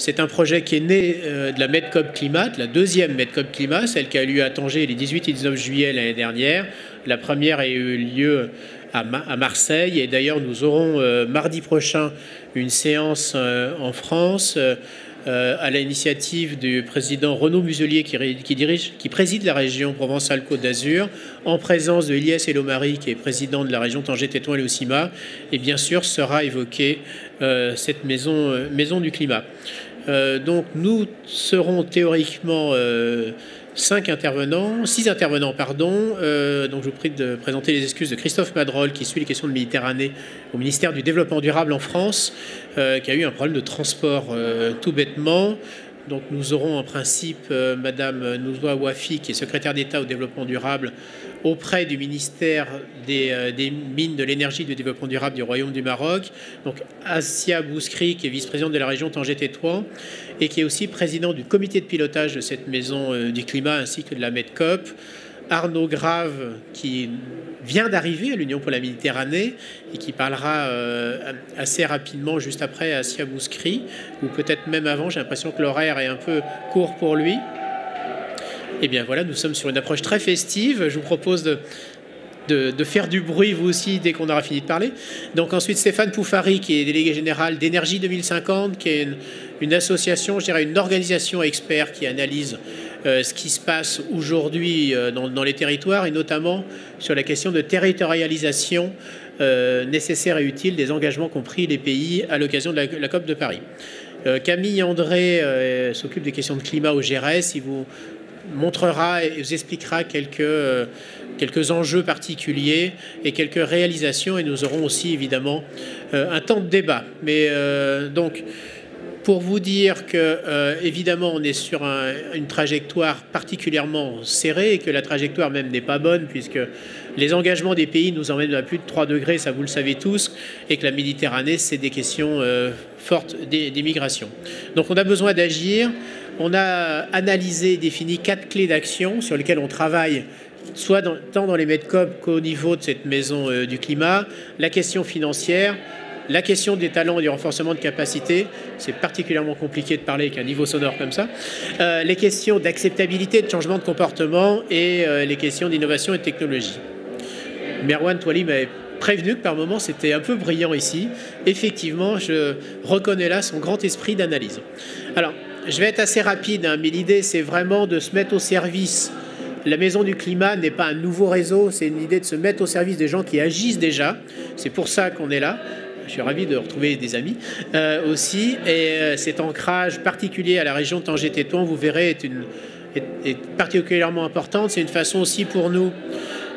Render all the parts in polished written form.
C'est un projet qui est né de la Medcop Climat, de la deuxième Medcop Climat, celle qui a eu lieu à Tanger les 18 et 19 juillet l'année dernière. La première a eu lieu à Marseille, et d'ailleurs nous aurons mardi prochain une séance en France à l'initiative du président Renaud Muselier qui préside la région Provence-Alpes-Côte d'Azur, en présence de Ilyes Elomari qui est président de la région Tanger-Tétouan et Loussima, et bien sûr sera évoquée cette maison du climat. Donc nous serons théoriquement 6 intervenants. Donc je vous prie de présenter les excuses de Christophe Madrol, qui suit les questions de Méditerranée au ministère du Développement durable en France, qui a eu un problème de transport tout bêtement. Donc nous aurons en principe Madame Nouzoua Wafi, qui est secrétaire d'État au développement durable auprès du ministère des Mines, de l'Énergie et du Développement durable du Royaume du Maroc. Donc Assia Bouskri, qui est vice-présidente de la région Tanger-Tétouan et qui est aussi président du comité de pilotage de cette maison du climat ainsi que de la Medcop. Arnaud Grave, qui vient d'arriver à l'Union pour la Méditerranée et qui parlera assez rapidement juste après Assia Bouskri, ou peut-être même avant, j'ai l'impression que l'horaire est un peu court pour lui. Et bien voilà, nous sommes sur une approche très festive. Je vous propose de faire du bruit, vous aussi, dès qu'on aura fini de parler. Donc ensuite, Stéphane Poufari, qui est délégué général d'Énergie 2050, qui est une association, je dirais une organisation expert qui analyse ce qui se passe aujourd'hui dans les territoires, et notamment sur la question de territorialisation nécessaire et utile des engagements qu'ont pris les pays à l'occasion de la COP de Paris. Camille André s'occupe des questions de climat au GRS. Il vous montrera et vous expliquera quelques enjeux particuliers et quelques réalisations, et nous aurons aussi évidemment un temps de débat. Mais donc, pour vous dire que, évidemment, on est sur une trajectoire particulièrement serrée et que la trajectoire même n'est pas bonne, puisque les engagements des pays nous emmènent à plus de 3 degrés, ça vous le savez tous, et que la Méditerranée, c'est des questions fortes d'immigration. Donc on a besoin d'agir. On a analysé et défini 4 clés d'action sur lesquelles on travaille, soit tant dans les Medcop qu'au niveau de cette maison du climat. La question financière, la question des talents et du renforcement de capacité, c'est particulièrement compliqué de parler avec un niveau sonore comme ça, les questions d'acceptabilité, de changement de comportement et les questions d'innovation et de technologie. Merwan Touali m'avait prévenu que par moments c'était un peu brillant ici. Effectivement, je reconnais là son grand esprit d'analyse. Alors, je vais être assez rapide, hein, mais l'idée c'est vraiment de se mettre au service. La Maison du Climat n'est pas un nouveau réseau, c'est une idée de se mettre au service des gens qui agissent déjà. C'est pour ça qu'on est là. Je suis ravi de retrouver des amis aussi. Et cet ancrage particulier à la région Tanger-Tétouan, vous verrez, est particulièrement importante. C'est une façon aussi pour nous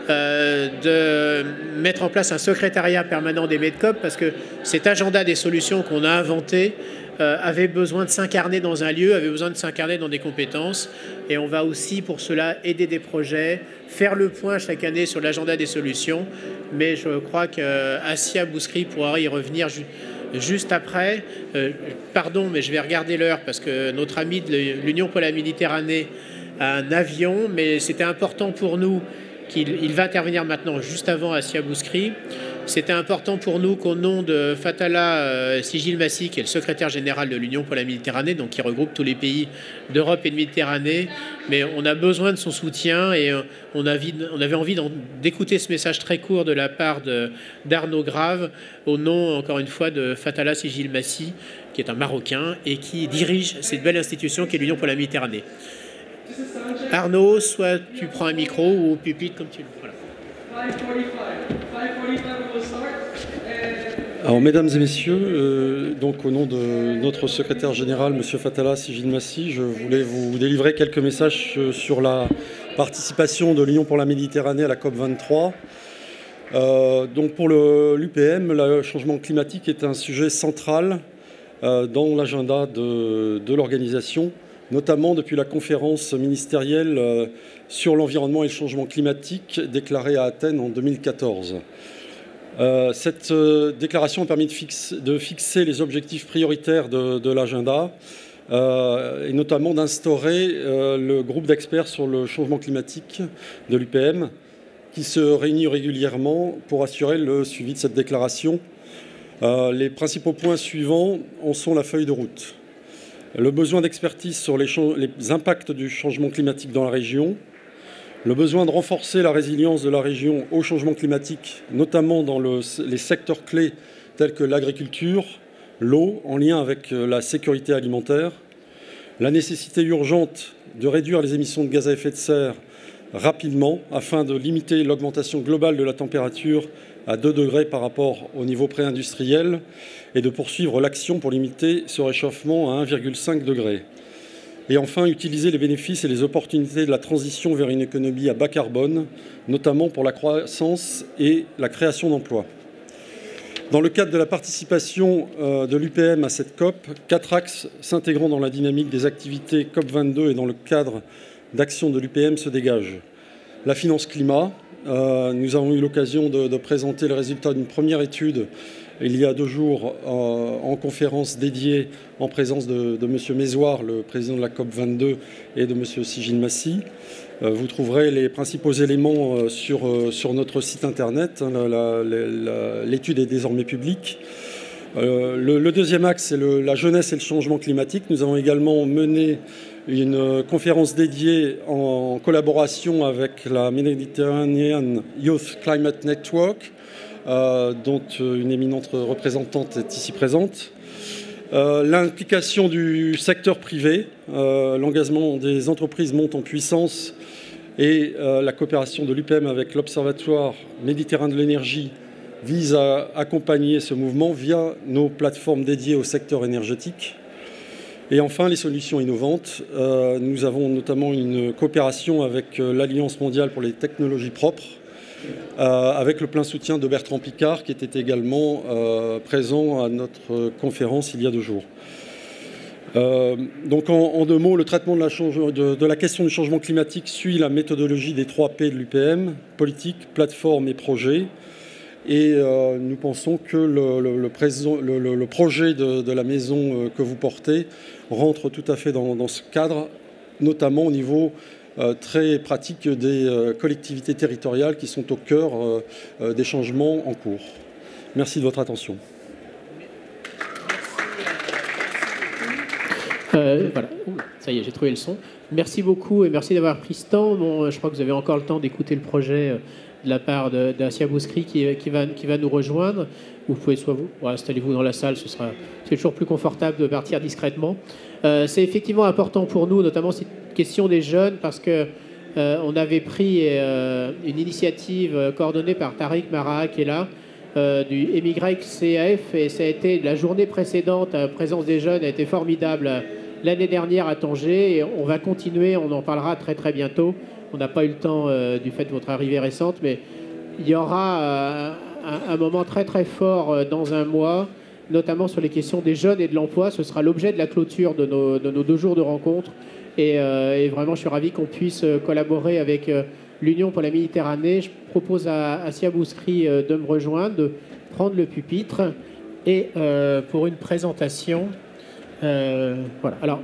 de mettre en place un secrétariat permanent des Medcop, parce que cet agenda des solutions qu'on a inventé avait besoin de s'incarner dans un lieu, avait besoin de s'incarner dans des compétences, et on va aussi pour cela aider des projets, faire le point chaque année sur l'agenda des solutions, mais je crois qu'Assia Bouskri pourra y revenir juste après. Pardon, mais je vais regarder l'heure parce que notre ami de l'Union pour la Méditerranée a un avion, mais c'était important pour nous qu'il va intervenir maintenant, juste avant Assia Bouskri. C'était important pour nous qu'au nom de Fatala Sigil-Massi, qui est le secrétaire général de l'Union pour la Méditerranée, donc qui regroupe tous les pays d'Europe et de Méditerranée, mais on a besoin de son soutien et on avait envie d'écouter ce message très court de la part d'Arnaud Grave, au nom, encore une fois, de Fatala Sigil-Massi, qui est un Marocain et qui dirige cette belle institution qui est l'Union pour la Méditerranée. Arnaud, soit tu prends un micro ou pupitre comme tu veux. Voilà. Alors, mesdames et messieurs, donc au nom de notre secrétaire général, M. Fatala Sigil-Massi, je voulais vous délivrer quelques messages sur la participation de l'Union pour la Méditerranée à la COP23. Donc pour l'UPM, le changement climatique est un sujet central dans l'agenda de l'organisation, notamment depuis la conférence ministérielle sur l'environnement et le changement climatique déclarée à Athènes en 2014. Cette déclaration a permis de fixer les objectifs prioritaires de l'agenda et notamment d'instaurer le groupe d'experts sur le changement climatique de l'UPM qui se réunit régulièrement pour assurer le suivi de cette déclaration. Les principaux points suivants en sont la feuille de route. le besoin d'expertise sur les impacts du changement climatique dans la région, le besoin de renforcer la résilience de la région au changement climatique, notamment dans les secteurs clés tels que l'agriculture, l'eau, en lien avec la sécurité alimentaire, la nécessité urgente de réduire les émissions de gaz à effet de serre rapidement afin de limiter l'augmentation globale de la température à 2 degrés par rapport au niveau pré-industriel et de poursuivre l'action pour limiter ce réchauffement à 1,5 degré. Et enfin, utiliser les bénéfices et les opportunités de la transition vers une économie à bas carbone, notamment pour la croissance et la création d'emplois. Dans le cadre de la participation de l'UPM à cette COP, 4 axes s'intégrant dans la dynamique des activités COP22 et dans le cadre d'action de l'UPM se dégagent. La finance climat, nous avons eu l'occasion de présenter le résultat d'une première étude il y a 2 jours en conférence dédiée en présence de M. Mézoir, le président de la COP22, et de M. Sigil Massi. Vous trouverez les principaux éléments sur notre site internet. L'étude est désormais publique. Le deuxième axe, c'est la jeunesse et le changement climatique. Nous avons également mené une conférence dédiée en collaboration avec la Mediterranean Youth Climate Network, dont une éminente représentante est ici présente. L'implication du secteur privé, l'engagement des entreprises monte en puissance et la coopération de l'UPM avec l'Observatoire méditerranéen de l'énergie vise à accompagner ce mouvement via nos plateformes dédiées au secteur énergétique. Et enfin, les solutions innovantes. Nous avons notamment une coopération avec l'Alliance mondiale pour les technologies propres, avec le plein soutien de Bertrand Piccard, qui était également présent à notre conférence il y a 2 jours. Donc en 2 mots, le traitement de la question du changement climatique suit la méthodologie des 3 P de l'UPM, politique, plateforme et projet. Et nous pensons que le projet de la maison que vous portez rentre tout à fait dans ce cadre, notamment au niveau très pratique des collectivités territoriales qui sont au cœur des changements en cours. Merci de votre attention. Voilà, ça y est, j'ai trouvé le son. Merci beaucoup et merci d'avoir pris ce temps. Bon, je crois que vous avez encore le temps d'écouter le projet de la part d'Assia Bouskri qui va nous rejoindre. Vous pouvez soit vous, installez-vous dans la salle, c'est toujours plus confortable de partir discrètement. C'est effectivement important pour nous, notamment cette question des jeunes, parce que on avait pris une initiative coordonnée par Tariq Mara qui est là, du MYCAF, et ça a été la journée précédente, la présence des jeunes a été formidable l'année dernière à Tanger, et on va continuer, on en parlera très très bientôt. On n'a pas eu le temps du fait de votre arrivée récente, mais il y aura un moment très très fort dans 1 mois, notamment sur les questions des jeunes et de l'emploi. Ce sera l'objet de la clôture de nos 2 jours de rencontre. Et vraiment, je suis ravi qu'on puisse collaborer avec l'Union pour la Méditerranée. Je propose à Assia Bouskri de me rejoindre, de prendre le pupitre, et pour une présentation. Voilà. Alors,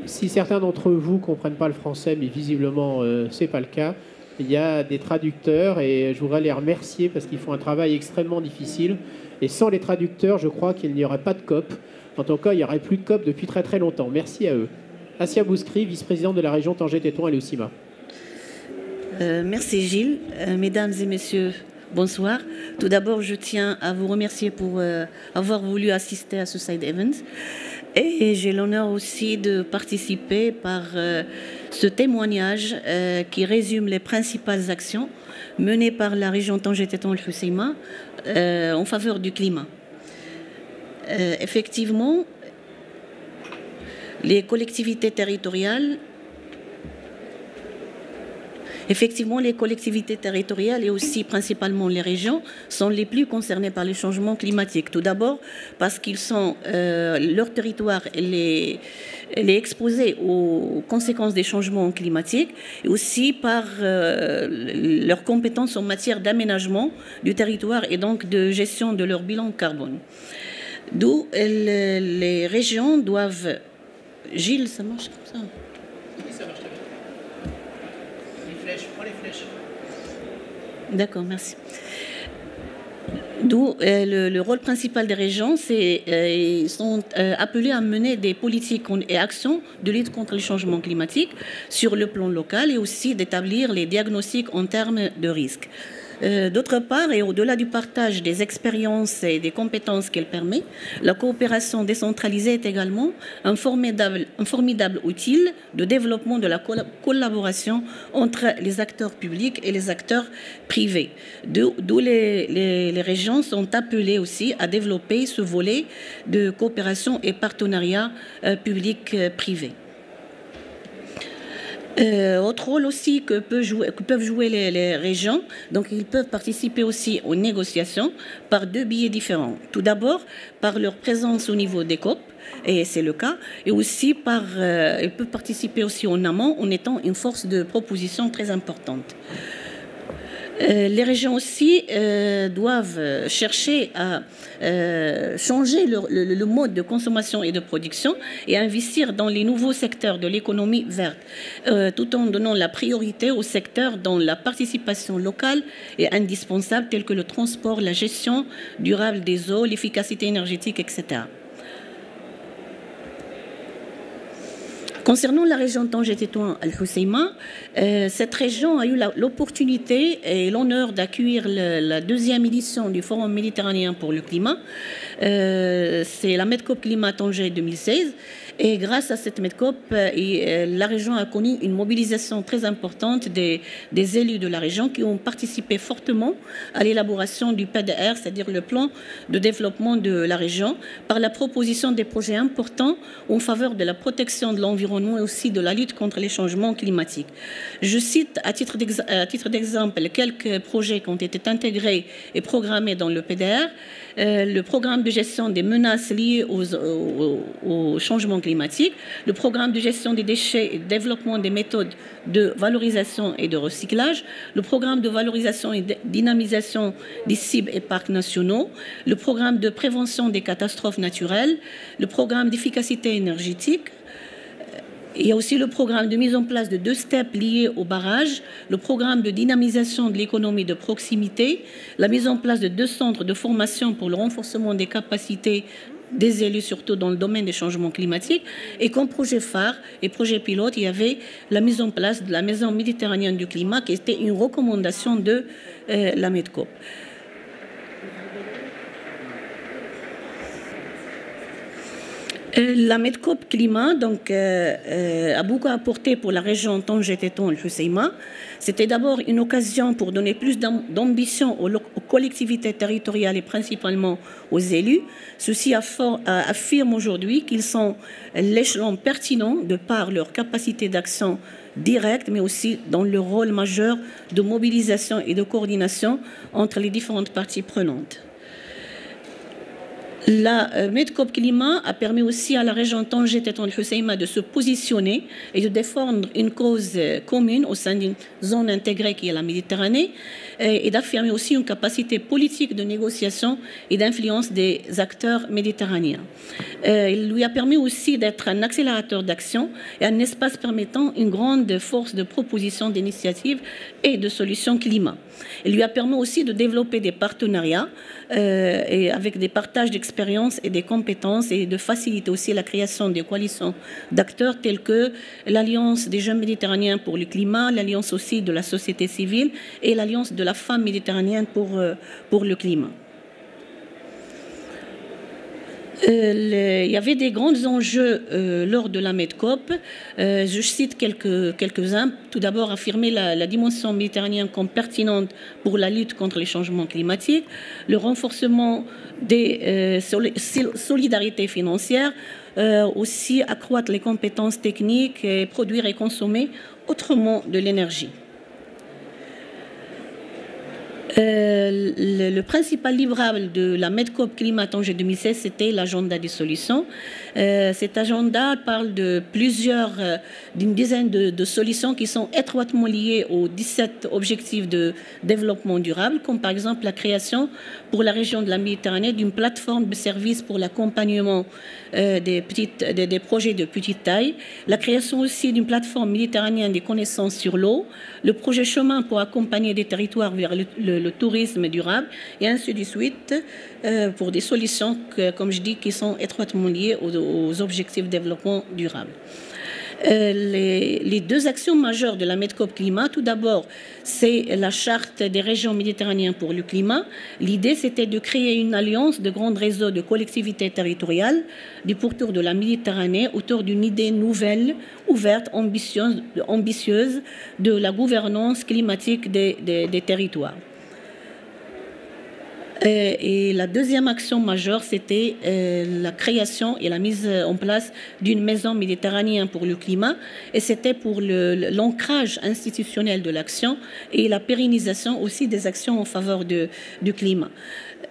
si certains d'entre vous ne comprennent pas le français, mais visiblement ce n'est pas le cas, il y a des traducteurs et je voudrais les remercier parce qu'ils font un travail extrêmement difficile. Et sans les traducteurs, je crois qu'il n'y aurait pas de COP. En tout cas, il n'y aurait plus de COP depuis très très longtemps. Merci à eux. Assia Bouskri, vice-présidente de la région Tanger-Tétouan et Léocima. Merci Gilles. Mesdames et messieurs, bonsoir. Tout d'abord, je tiens à vous remercier pour avoir voulu assister à ce side event. Et j'ai l'honneur aussi de participer par ce témoignage qui résume les principales actions menées par la région Tanger-Tétouan-El-Hoceima en faveur du climat. Effectivement, les collectivités territoriales et aussi principalement les régions sont les plus concernées par les changements climatiques. Tout d'abord parce qu'ils sont, leur territoire elle est exposé aux conséquences des changements climatiques, et aussi par leurs compétences en matière d'aménagement du territoire et donc de gestion de leur bilan carbone. D'où les régions doivent... Gilles, ça marche comme ça? D'accord, merci. D'où le rôle principal des régions, c'est ils sont appelés à mener des politiques et actions de lutte contre le changement climatique sur le plan local et aussi d'établir les diagnostics en termes de risques. D'autre part, et au-delà du partage des expériences et des compétences qu'elle permet, la coopération décentralisée est également un formidable outil de développement de la collaboration entre les acteurs publics et les acteurs privés. D'où les régions sont appelées aussi à développer ce volet de coopération et partenariat public-privé. Autre rôle aussi que peuvent jouer les régions, donc ils peuvent participer aussi aux négociations par deux biais différents. Tout d'abord, par leur présence au niveau des COP, et c'est le cas, et aussi ils peuvent participer aussi en amont en étant une force de proposition très importante. Les régions aussi doivent chercher à changer le mode de consommation et de production et investir dans les nouveaux secteurs de l'économie verte, tout en donnant la priorité aux secteurs dont la participation locale est indispensable, tels que le transport, la gestion durable des eaux, l'efficacité énergétique, etc. Concernant la région Tanger-Tétouan-Al-Hoceima, cette région a eu l'opportunité et l'honneur d'accueillir la deuxième édition du Forum méditerranéen pour le climat. C'est la Medcop Climat Tanger 2016. Et grâce à cette Medcop, la région a connu une mobilisation très importante des élus de la région qui ont participé fortement à l'élaboration du PDR, c'est-à-dire le plan de développement de la région, par la proposition des projets importants en faveur de la protection de l'environnement et aussi de la lutte contre les changements climatiques. Je cite à titre d'exemple quelques projets qui ont été intégrés et programmés dans le PDR. Le programme de gestion des menaces liées au changement climatique, le programme de gestion des déchets et de développement des méthodes de valorisation et de recyclage, le programme de valorisation et de dynamisation des cibles et parcs nationaux, le programme de prévention des catastrophes naturelles, le programme d'efficacité énergétique. Il y a aussi le programme de mise en place de 2 steps liés au barrage, le programme de dynamisation de l'économie de proximité, la mise en place de 2 centres de formation pour le renforcement des capacités des élus, surtout dans le domaine des changements climatiques. Et comme projet phare et projet pilote, il y avait la mise en place de la Maison méditerranéenne du climat, qui était une recommandation de la Medcop. La Medcop Climat donc, a beaucoup apporté pour la région Tanger-Tétouan-Al-Hoceima. C'était d'abord une occasion pour donner plus d'ambition aux collectivités territoriales et principalement aux élus. Ceux-ci affirment aujourd'hui qu'ils sont l'échelon pertinent de par leur capacité d'action directe, mais aussi dans leur rôle majeur de mobilisation et de coordination entre les différentes parties prenantes. La Medcop Climat a permis aussi à la région Tanger-Tétouan-Al-Hoceima de se positionner et de défendre une cause commune au sein d'une zone intégrée qui est la Méditerranée et d'affirmer aussi une capacité politique de négociation et d'influence des acteurs méditerranéens. Il lui a permis aussi d'être un accélérateur d'action et un espace permettant une grande force de proposition d'initiatives et de solutions climat. Il lui a permis aussi de développer des partenariats et avec des partages d'expériences et des compétences et de faciliter aussi la création des coalitions d'acteurs tels que l'Alliance des jeunes méditerranéens pour le climat, l'Alliance aussi de la société civile et l'Alliance de la femme méditerranéenne pour le climat. Il y avait des grands enjeux lors de la Medcop. Je cite quelques-uns. Tout d'abord, affirmer la dimension méditerranéenne comme pertinente pour la lutte contre les changements climatiques, le renforcement des solidarités financières, aussi accroître les compétences techniques et produire et consommer autrement de l'énergie. Le principal livrable de la Medcop Climat Tanger 2016, c'était l'agenda des solutions. Cet agenda parle de d'une dizaine de solutions qui sont étroitement liées aux 17 objectifs de développement durable, comme par exemple la création pour la région de la Méditerranée d'une plateforme de services pour l'accompagnement des projets de petite taille, la création aussi d'une plateforme méditerranéenne des connaissances sur l'eau, le projet chemin pour accompagner des territoires vers le le tourisme durable, et ainsi de suite, pour des solutions, comme je dis, qui sont étroitement liées aux objectifs de développement durable. Les deux actions majeures de la MEDCOP Climat, tout d'abord, c'est la charte des régions méditerranéennes pour le climat. L'idée, c'était de créer une alliance de grands réseaux de collectivités territoriales du pourtour de la Méditerranée autour d'une idée nouvelle, ouverte, ambitieuse de la gouvernance climatique des territoires. Et la deuxième action majeure, c'était la création et la mise en place d'une maison méditerranéenne pour le climat. Et c'était pour l'ancrage institutionnel de l'action et la pérennisation aussi des actions en faveur du climat.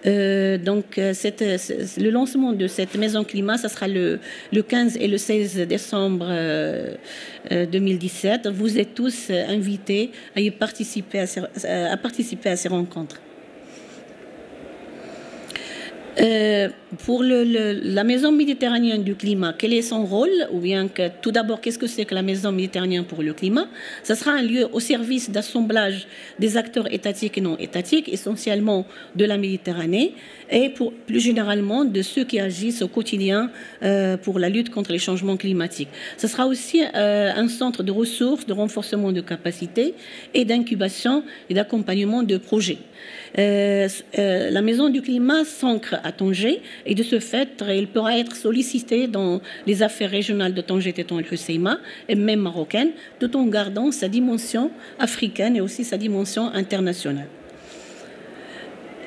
Donc, le lancement de cette maison climat, ça sera le 15 et le 16 décembre 2017. Vous êtes tous invités à y participer à ces rencontres. Pour la Maison méditerranéenne du climat, quel est son rôle? Ou bien que, tout d'abord, qu'est-ce que c'est que la Maison méditerranéenne pour le climat? Ce sera un lieu au service d'assemblage des acteurs étatiques et non étatiques, essentiellement de la Méditerranée, et plus généralement de ceux qui agissent au quotidien pour la lutte contre les changements climatiques. Ce sera aussi un centre de ressources, de renforcement de capacités et d'incubation et d'accompagnement de projets. La Maison du climat s'ancre à Tanger et de ce fait, il pourra être sollicité dans les affaires régionales de Tanger, Tétouan et Hoceima, et même marocaines, tout en gardant sa dimension africaine et aussi sa dimension internationale.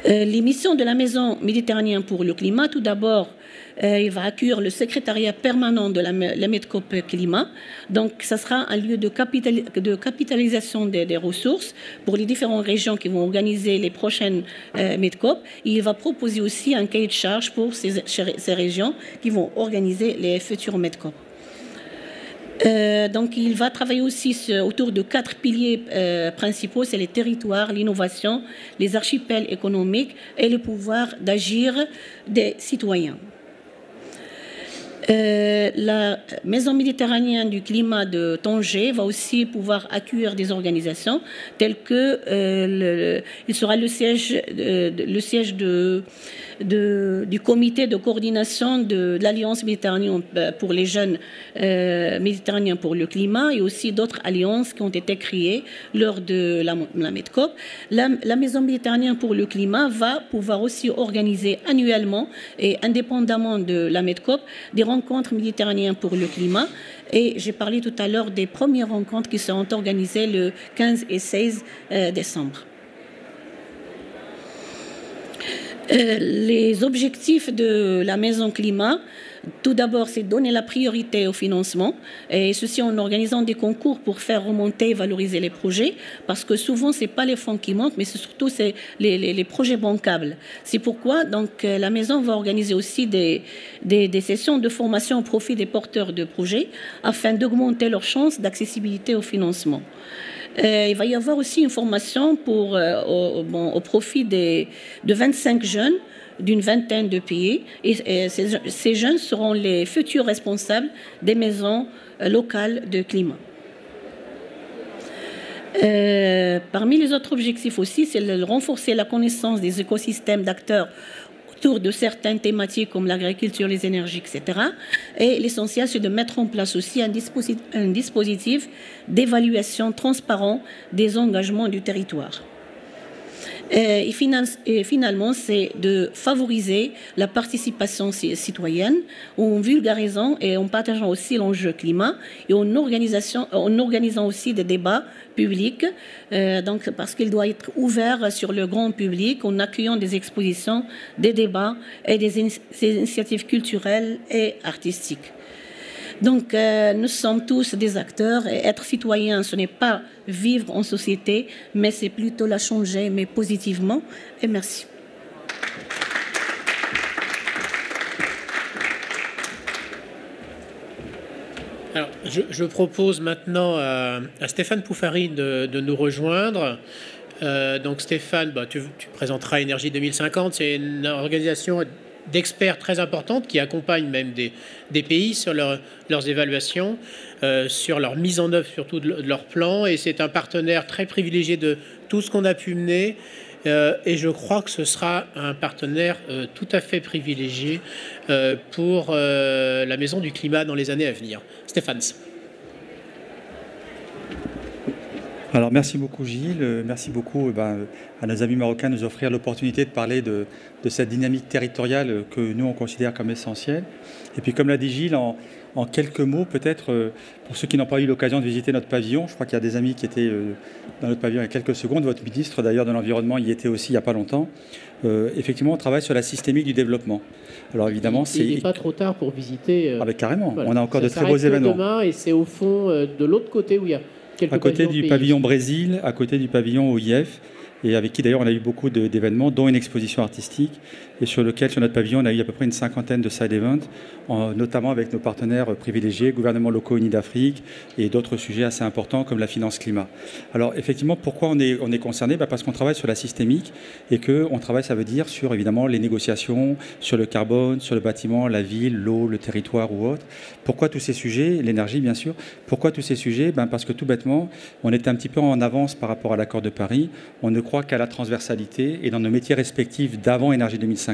Les missions de la Maison méditerranéenne pour le climat, tout d'abord, il va accueillir le secrétariat permanent de la MEDCOP Climat. Donc, ça sera un lieu de capitalisation des ressources pour les différentes régions qui vont organiser les prochaines MEDCOP. Il va proposer aussi un cahier de charge pour ces régions qui vont organiser les futures MEDCOP. Donc, il va travailler aussi autour de 4 piliers principaux, c'est les territoires, l'innovation, les archipels économiques et le pouvoir d'agir des citoyens. La Maison méditerranéenne du climat de Tanger va aussi pouvoir accueillir des organisations telles que il sera le siège du comité de coordination de l'Alliance méditerranéenne pour les jeunes méditerranéens pour le climat et aussi d'autres alliances qui ont été créées lors de la MEDCOP. La Maison méditerranéenne pour le climat va pouvoir aussi organiser annuellement et indépendamment de la MEDCOP des rencontres méditerranéennes pour le climat. Et j'ai parlé tout à l'heure des premières rencontres qui seront organisées le 15 et 16 décembre. Les objectifs de la Maison Climat, tout d'abord, c'est donner la priorité au financement, et ceci en organisant des concours pour faire remonter et valoriser les projets, parce que souvent, ce n'est pas les fonds qui manquent, mais c'est surtout les projets bancables. C'est pourquoi donc, la Maison va organiser aussi des sessions de formation au profit des porteurs de projets, afin d'augmenter leurs chances d'accessibilité au financement. Il va y avoir aussi une formation au profit de 25 jeunes d'une vingtaine de pays. Et ces jeunes seront les futurs responsables des maisons locales de climat. Parmi les autres objectifs aussi, c'est de renforcer la connaissance des écosystèmes d'acteurs autour de certaines thématiques comme l'agriculture, les énergies, etc. Et l'essentiel, c'est de mettre en place aussi un dispositif d'évaluation transparent des engagements du territoire. Et finalement, c'est de favoriser la participation citoyenne en vulgarisant et en partageant aussi l'enjeu climat et en organisant aussi des débats publics, donc parce qu'il doit être ouvert sur le grand public en accueillant des expositions, des débats et des initiatives culturelles et artistiques. Donc, nous sommes tous des acteurs et être citoyen, ce n'est pas vivre en société, mais c'est plutôt la changer, mais positivement. Et merci. Alors, je propose maintenant à Stéphane Poufari de nous rejoindre. Donc, Stéphane, tu présenteras Énergie 2050. C'est une organisation d'experts très importantes qui accompagnent même des pays sur leurs évaluations, sur leur mise en œuvre surtout de leur plan. Et c'est un partenaire très privilégié de tout ce qu'on a pu mener. et je crois que ce sera un partenaire tout à fait privilégié pour la Maison du Climat dans les années à venir. Stéphane. Alors merci beaucoup Gilles, merci beaucoup à nos amis marocains de nous offrir l'opportunité de parler de cette dynamique territoriale que nous on considère comme essentielle. Et puis comme l'a dit Gilles, en quelques mots peut-être pour ceux qui n'ont pas eu l'occasion de visiter notre pavillon, je crois qu'il y a des amis qui étaient dans notre pavillon il y a quelques secondes, votre ministre d'ailleurs de l'Environnement y était aussi il n'y a pas longtemps. Effectivement on travaille sur la systémique du développement. Alors évidemment c'est... Il n'est pas trop tard pour visiter... Ah ben carrément, voilà. On a encore de très beaux événements. Demain et c'est au fond de l'autre côté où il y a... À côté du pavillon Brésil, à côté du pavillon OIF, et avec qui d'ailleurs on a eu beaucoup d'événements, dont une exposition artistique, et sur lequel, sur notre pavillon, on a eu à peu près une cinquantaine de side events, notamment avec nos partenaires privilégiés, gouvernements locaux unis d'Afrique, et d'autres sujets assez importants comme la finance climat. Alors effectivement, pourquoi on est concerné? Parce qu'on travaille sur la systémique, et qu'on travaille, ça veut dire, sur évidemment les négociations, sur le carbone, sur le bâtiment, la ville, l'eau, le territoire ou autre. Pourquoi tous ces sujets? L'énergie, bien sûr. Pourquoi tous ces sujets? Parce que tout bêtement, on était un petit peu en avance par rapport à l'accord de Paris. On ne croit qu'à la transversalité, et dans nos métiers respectifs d'avant Énergie 2050,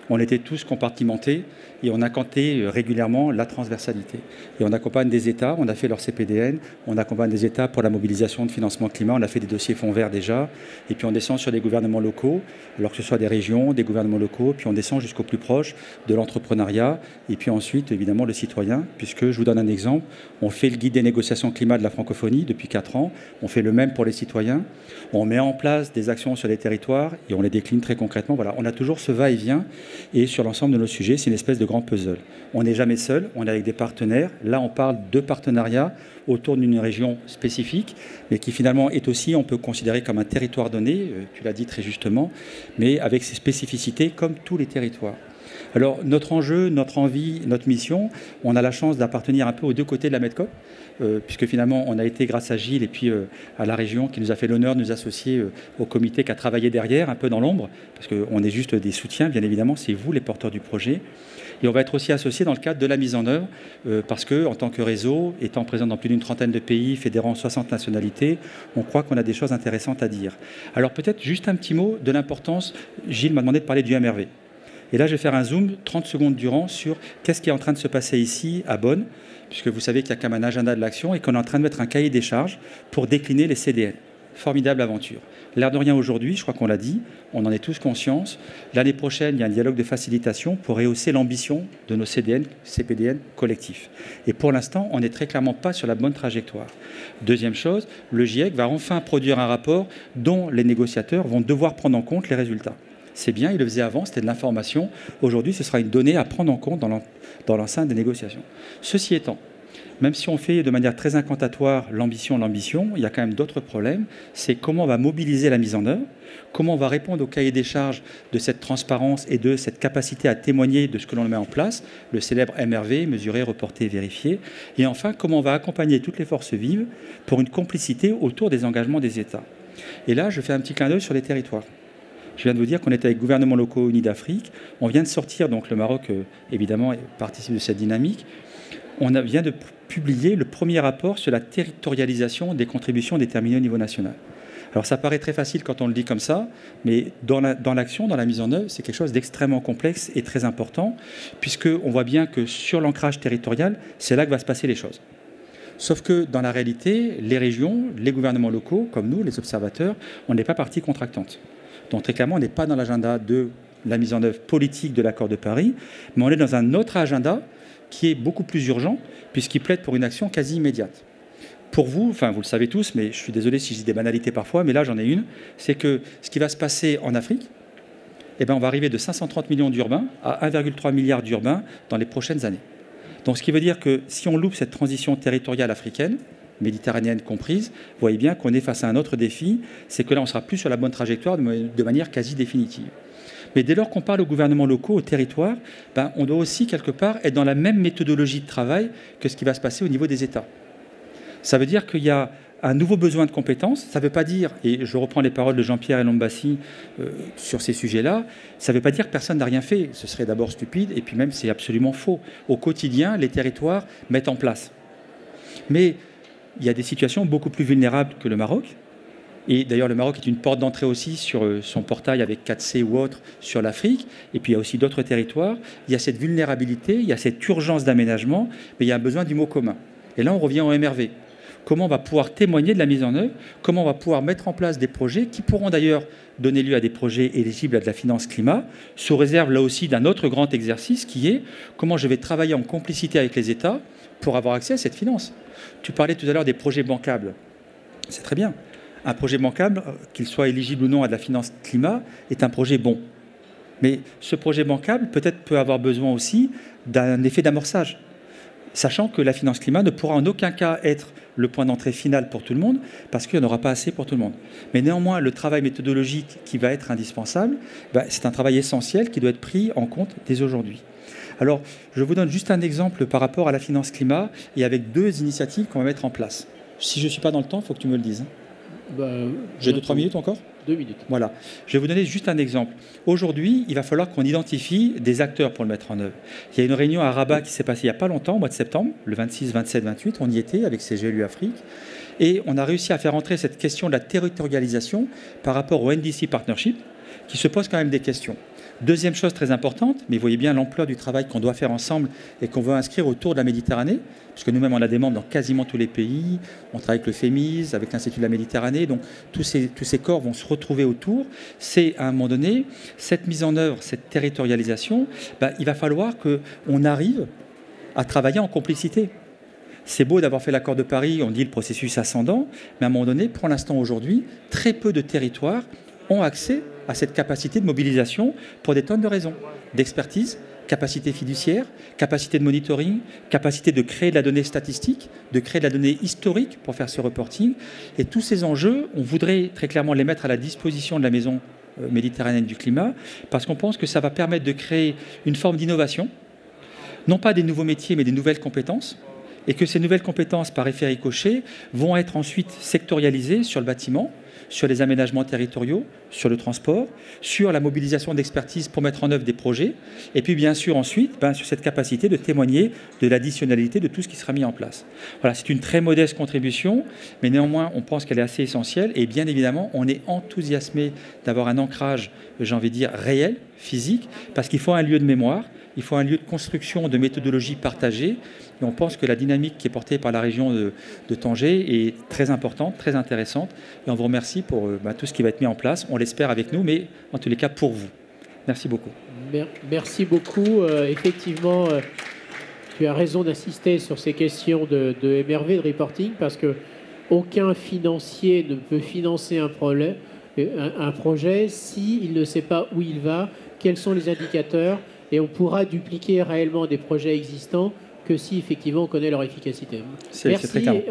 on était tous compartimentés et on accompagne régulièrement la transversalité. Et on accompagne des États, on a fait leur CPDN, on accompagne des États pour la mobilisation de financement climat, on a fait des dossiers fonds verts déjà, et puis on descend sur des gouvernements locaux, alors que ce soit des régions, des gouvernements locaux, puis on descend jusqu'au plus proche de l'entrepreneuriat, et puis ensuite évidemment le citoyen, puisque je vous donne un exemple, on fait le guide des négociations climat de la francophonie depuis 4 ans, on fait le même pour les citoyens, on met en place des actions sur les territoires et on les décline très concrètement. Voilà, on a toujours ce va-et-vient et sur l'ensemble de nos sujets, c'est une espèce de grand puzzle. On n'est jamais seul, on est avec des partenaires. Là, on parle de partenariat autour d'une région spécifique, mais qui finalement est aussi, on peut considérer comme un territoire donné, tu l'as dit très justement, mais avec ses spécificités comme tous les territoires. Alors, notre enjeu, notre envie, notre mission, on a la chance d'appartenir un peu aux deux côtés de la MEDCOP, puisque finalement, on a été, grâce à Gilles et puis à la région qui nous a fait l'honneur de nous associer au comité qui a travaillé derrière, un peu dans l'ombre, parce qu'on est juste des soutiens, bien évidemment, c'est vous les porteurs du projet. Et on va être aussi associés dans le cadre de la mise en œuvre, parce qu'en tant que réseau, étant présent dans plus d'une trentaine de pays, fédérant 60 nationalités, on croit qu'on a des choses intéressantes à dire. Alors peut-être juste un petit mot de l'importance, Gilles m'a demandé de parler du MRV. Et là, je vais faire un zoom 30 secondes durant sur qu'est-ce qui est en train de se passer ici à Bonn, puisque vous savez qu'il y a quand même un agenda de l'action et qu'on est en train de mettre un cahier des charges pour décliner les CDN. Formidable aventure. L'air de rien aujourd'hui, je crois qu'on l'a dit, on en est tous conscients. L'année prochaine, il y a un dialogue de facilitation pour rehausser l'ambition de nos CDN, CPDN collectifs. Et pour l'instant, on n'est très clairement pas sur la bonne trajectoire. Deuxième chose, le GIEC va enfin produire un rapport dont les négociateurs vont devoir prendre en compte les résultats. C'est bien, il le faisait avant, c'était de l'information. Aujourd'hui, ce sera une donnée à prendre en compte dans l'enceinte des négociations. Ceci étant, même si on fait de manière très incantatoire l'ambition, il y a quand même d'autres problèmes. C'est comment on va mobiliser la mise en œuvre, comment on va répondre au cahier des charges de cette transparence et de cette capacité à témoigner de ce que l'on met en place, le célèbre MRV, mesurer, reporter, vérifier. Et enfin, comment on va accompagner toutes les forces vives pour une complicité autour des engagements des États. Et là, je fais un petit clin d'œil sur les territoires. Je viens de vous dire qu'on était avec gouvernements locaux unis d'Afrique. On vient de sortir, donc le Maroc, évidemment, participe de cette dynamique. On vient de publier le premier rapport sur la territorialisation des contributions déterminées au niveau national. Alors ça paraît très facile quand on le dit comme ça, mais dans l'action, dans la mise en œuvre, c'est quelque chose d'extrêmement complexe et très important, puisqu'on voit bien que sur l'ancrage territorial, c'est là que va se passer les choses. Sauf que dans la réalité, les régions, les gouvernements locaux, comme nous, les observateurs, on n'est pas partie contractante. Donc très clairement, on n'est pas dans l'agenda de la mise en œuvre politique de l'accord de Paris, mais on est dans un autre agenda qui est beaucoup plus urgent, puisqu'il plaide pour une action quasi immédiate. Pour vous, enfin vous le savez tous, mais je suis désolé si je dis des banalités parfois, mais là j'en ai une, c'est que ce qui va se passer en Afrique, eh ben, on va arriver de 530 millions d'urbains à 1,3 milliard d'urbains dans les prochaines années. Donc ce qui veut dire que si on loupe cette transition territoriale africaine, méditerranéenne comprise, vous voyez bien qu'on est face à un autre défi, c'est que là on ne sera plus sur la bonne trajectoire de manière quasi définitive. Mais dès lors qu'on parle aux gouvernements locaux, aux territoires, ben, on doit aussi quelque part être dans la même méthodologie de travail que ce qui va se passer au niveau des États. Ça veut dire qu'il y a un nouveau besoin de compétences. Ça ne veut pas dire, et je reprends les paroles de Jean-Pierre Elombassi sur ces sujets-là, ça ne veut pas dire que personne n'a rien fait. Ce serait d'abord stupide, et puis même c'est absolument faux. Au quotidien, les territoires mettent en place. Mais il y a des situations beaucoup plus vulnérables que le Maroc, Et d'ailleurs, le Maroc est une porte d'entrée aussi sur son portail avec 4C ou autre sur l'Afrique. Et puis, il y a aussi d'autres territoires. Il y a cette vulnérabilité, il y a cette urgence d'aménagement, mais il y a un besoin du mot commun. Et là, on revient au MRV. Comment on va pouvoir témoigner de la mise en œuvre, comment on va pouvoir mettre en place des projets qui pourront d'ailleurs donner lieu à des projets éligibles à de la finance climat, sous réserve là aussi d'un autre grand exercice qui est comment je vais travailler en complicité avec les États pour avoir accès à cette finance. Tu parlais tout à l'heure des projets bancables. C'est très bien. Un projet bancable, qu'il soit éligible ou non à de la finance climat, est un projet bon. Mais ce projet bancable peut-être peut avoir besoin aussi d'un effet d'amorçage, sachant que la finance climat ne pourra en aucun cas être le point d'entrée final pour tout le monde, parce qu'il n'y en aura pas assez pour tout le monde. Mais néanmoins, le travail méthodologique qui va être indispensable, c'est un travail essentiel qui doit être pris en compte dès aujourd'hui. Alors, je vous donne juste un exemple par rapport à la finance climat et avec 2 initiatives qu'on va mettre en place. Si je ne suis pas dans le temps, il faut que tu me le dises. J'ai 2-3 minutes encore ? 2 minutes. Voilà. Je vais vous donner juste un exemple. Aujourd'hui, il va falloir qu'on identifie des acteurs pour le mettre en œuvre. Il y a une réunion à Rabat qui s'est passée il n'y a pas longtemps, au mois de septembre, le 26, 27, 28. On y était avec CGLU Afrique. Et on a réussi à faire entrer cette question de la territorialisation par rapport au NDC Partnership, qui se pose quand même des questions. Deuxième chose très importante, mais vous voyez bien l'ampleur du travail qu'on doit faire ensemble et qu'on veut inscrire autour de la Méditerranée, puisque nous-mêmes on a des membres dans quasiment tous les pays, on travaille avec le FEMIS, avec l'Institut de la Méditerranée, donc tous ces corps vont se retrouver autour. C'est à un moment donné, cette mise en œuvre, cette territorialisation, il va falloir qu'on arrive à travailler en complicité. C'est beau d'avoir fait l'accord de Paris, on dit le processus ascendant, mais à un moment donné, pour l'instant aujourd'hui, très peu de territoires ont accès à cette capacité de mobilisation pour des tonnes de raisons, d'expertise, capacité fiduciaire, capacité de monitoring, capacité de créer de la donnée statistique, de créer de la donnée historique pour faire ce reporting. Et tous ces enjeux, on voudrait très clairement les mettre à la disposition de la Maison méditerranéenne du climat, parce qu'on pense que ça va permettre de créer une forme d'innovation, non pas des nouveaux métiers, mais des nouvelles compétences, et que ces nouvelles compétences, par effet ricochet, vont être ensuite sectorialisées sur le bâtiment, sur les aménagements territoriaux, sur le transport, sur la mobilisation d'expertise pour mettre en œuvre des projets, et puis bien sûr ensuite sur cette capacité de témoigner de l'additionnalité de tout ce qui sera mis en place. Voilà, c'est une très modeste contribution, mais néanmoins on pense qu'elle est assez essentielle, et bien évidemment on est enthousiasmé d'avoir un ancrage, j'ai envie de dire, réel, physique, parce qu'il faut un lieu de mémoire, il faut un lieu de construction de méthodologies partagées. Et on pense que la dynamique qui est portée par la région de Tanger est très importante, très intéressante. Et on vous remercie pour tout ce qui va être mis en place. On l'espère avec nous, mais en tous les cas pour vous. Merci beaucoup. Merci beaucoup. Effectivement, tu as raison d'insister sur ces questions de MRV, de reporting, parce qu'aucun financier ne peut financer un projet s'il ne sait pas où il va, quels sont les indicateurs. Et on pourra dupliquer réellement des projets existants que si effectivement on connaît leur efficacité. Merci. Très clair.